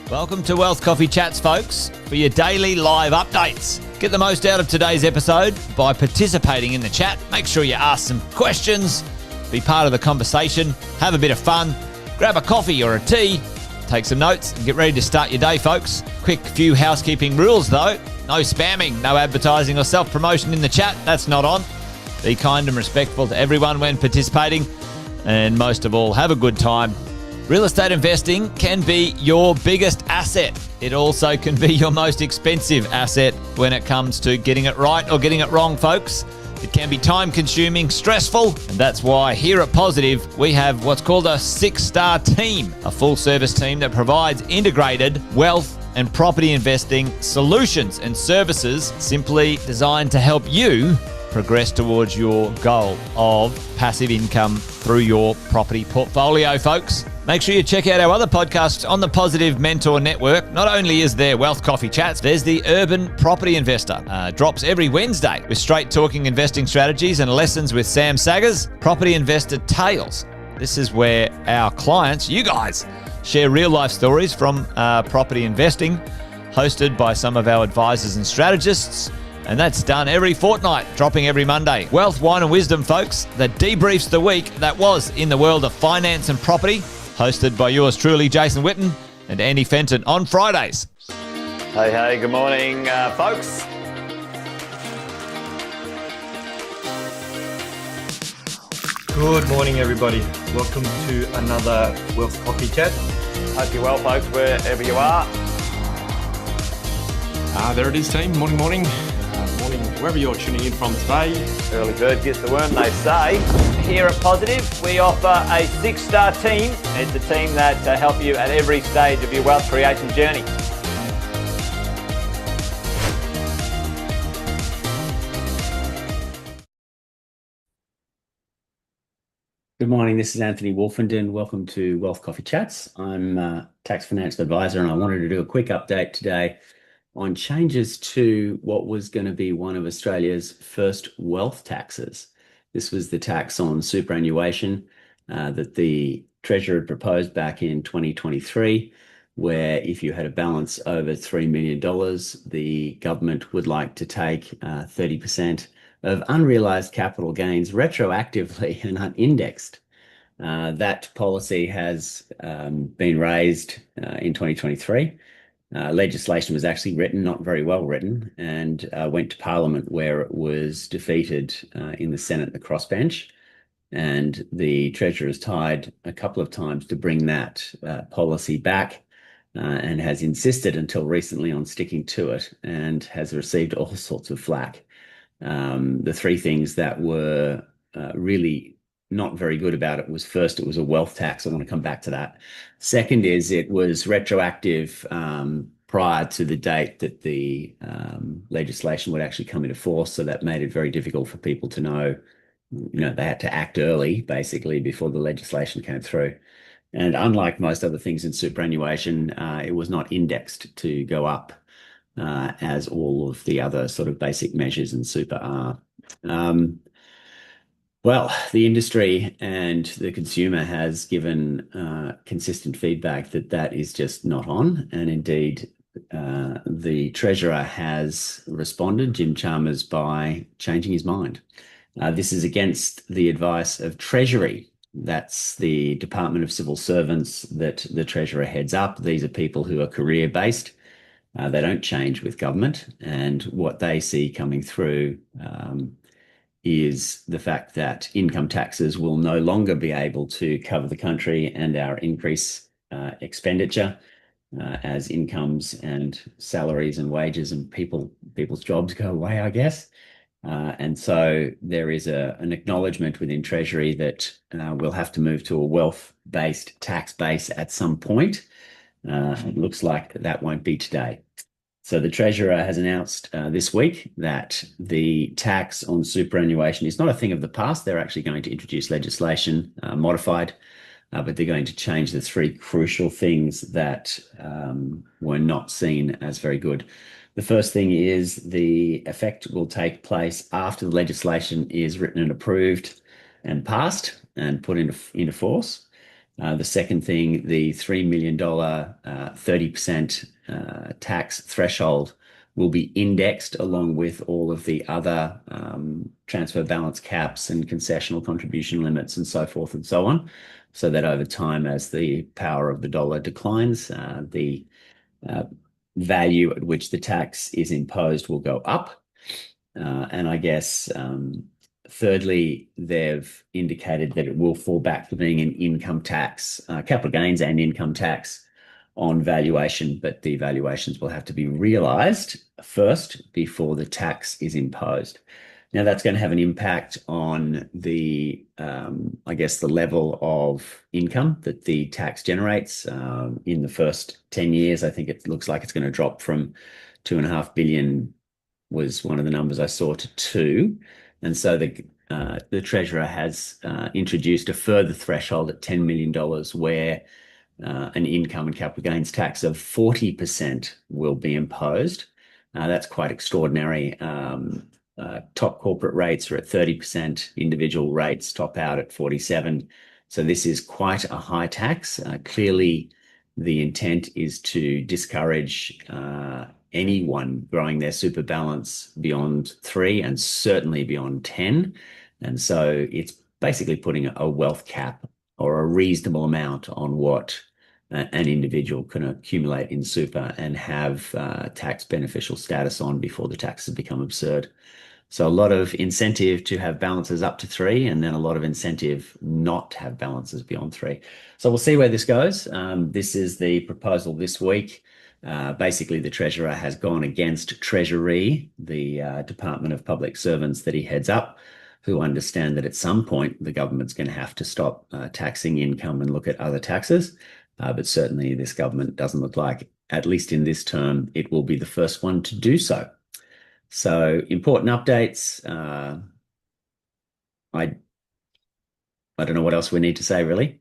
Welcome to Wealth Coffee Chats, folks, for your daily live updates. Get the most out of today's episode by participating in the chat. Make sure you ask some questions, be part of the conversation, have a bit of fun, grab a coffee or a tea, take some notes, and get ready to start your day, folks. Quick few housekeeping rules, though. No spamming, no advertising or self-promotion in the chat. That's not on. Be kind and respectful to everyone when participating. And most of all, have a good time. Real estate investing can be your biggest asset. It also can be your most expensive asset when it comes to getting it right or getting it wrong, folks. It can be time-consuming, stressful, and that's why here at Positive, we have what's called a 6-star team, a full-service team that provides integrated wealth and property investing solutions and services simply designed to help you progress towards your goal of passive income through your property portfolio, folks. Make sure you check out our other podcasts on the Positive Mentor Network. Not only is there Wealth Coffee Chats, there's the Urban Property Investor. Drops every Wednesday with straight talking investing strategies and lessons with Sam Saggers. Property Investor Tales. This is where our clients, you guys, share real life stories from property investing, hosted by some of our advisors and strategists. And that's done every fortnight, dropping every Monday. Wealth, Wine and Wisdom, folks, that debriefs the week that was in the world of finance and property, hosted by yours truly, Jason Witten and Andy Fenton on Fridays. Hey, good morning, folks. Good morning, everybody. Welcome to another Wealth Coffee Chat. Hope you're well, folks, wherever you are. There it is, team. Morning. Morning, wherever you're tuning in from today. Early bird gets the worm, they say. Here at Positive, we offer a 6-star team. It's a team that help you at every stage of your wealth creation journey. Good morning, this is Anthony Wolfenden. Welcome to Wealth Coffee Chats. I'm a tax financial advisor, and I wanted to do a quick update today on changes to what was going to be one of Australia's first wealth taxes. This was the tax on superannuation that the Treasury had proposed back in 2023, where if you had a balance over $3 million, the government would like to take 30% of unrealized capital gains retroactively and unindexed. That policy has been raised in 2023. Legislation was actually written, not very well written, and went to Parliament, where it was defeated in the Senate, the crossbench. And the Treasurer has tried a couple of times to bring that policy back and has insisted until recently on sticking to it and has received all sorts of flack. The three things that were really not very good about it was, first, it was a wealth tax. I want to come back to that. Second is it was retroactive prior to the date that the legislation would actually come into force. So that made it very difficult for people to know, they had to act early, basically, before the legislation came through. And unlike most other things in superannuation, it was not indexed to go up as all of the other sort of basic measures in super are. Well, the industry and the consumer has given consistent feedback that that is just not on. And indeed, the Treasurer has responded, Jim Chalmers, by changing his mind. This is against the advice of Treasury. That's the Department of Civil Servants that the Treasurer heads up. These are people who are career-based. They don't change with government. And what they see coming through is the fact that income taxes will no longer be able to cover the country and our increased expenditure as incomes and salaries and wages and people's jobs go away, I guess. And so there is an acknowledgement within Treasury that we'll have to move to a wealth-based tax base at some point. It looks like that won't be today. So the Treasurer has announced this week that the tax on superannuation is not a thing of the past. They're actually going to introduce legislation modified, but they're going to change the three crucial things that were not seen as very good. The first thing is the effect will take place after the legislation is written and approved and passed and put into force. The second thing, the $3 million 30% tax threshold will be indexed along with all of the other transfer balance caps and concessional contribution limits and so forth and so on, so that over time, as the power of the dollar declines, the value at which the tax is imposed will go up. And I guess thirdly, they've indicated that it will fall back to being an income tax, capital gains and income tax on valuation, but the valuations will have to be realised first before the tax is imposed. Now, that's going to have an impact on the, I guess, the level of income that the tax generates. In the first 10 years, I think it looks like it's going to drop from 2.5 billion was one of the numbers I saw to 2. And so the Treasurer has introduced a further threshold at $10 million where an income and capital gains tax of 40% will be imposed. That's quite extraordinary. Top corporate rates are at 30%, individual rates top out at 47%. So this is quite a high tax. Clearly, the intent is to discourage anyone growing their super balance beyond 3 and certainly beyond 10. And so it's basically putting a wealth cap or a reasonable amount on what an individual can accumulate in super and have tax beneficial status on before the taxes become absurd. So a lot of incentive to have balances up to 3, and then a lot of incentive not to have balances beyond 3. So we'll see where this goes. This is the proposal this week. Basically, the Treasurer has gone against Treasury, the Department of Public Servants that he heads up, who understand that at some point the government's going to have to stop taxing income and look at other taxes. But certainly this government doesn't look like, at least in this term, it will be the first one to do so. So important updates. I don't know what else we need to say, really.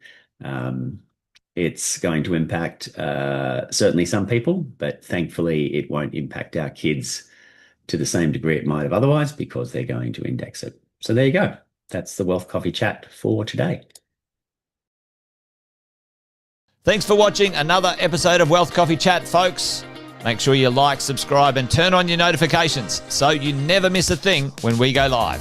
It's going to impact certainly some people, but thankfully it won't impact our kids to the same degree it might have otherwise because they're going to index it. So there you go. That's the Wealth Coffee Chat for today. Thanks for watching another episode of Wealth Coffee Chat, folks. Make sure you like, subscribe, and turn on your notifications so you never miss a thing when we go live.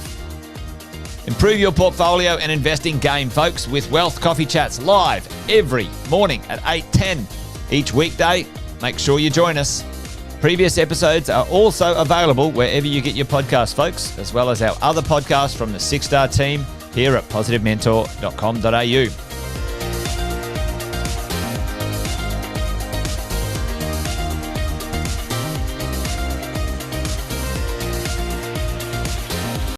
Improve your portfolio and investing game, folks, with Wealth Coffee Chats live every morning at 8:10 each weekday. Make sure you join us. Previous episodes are also available wherever you get your podcasts, folks, as well as our other podcasts from the 6-Star team here at positivementor.com.au.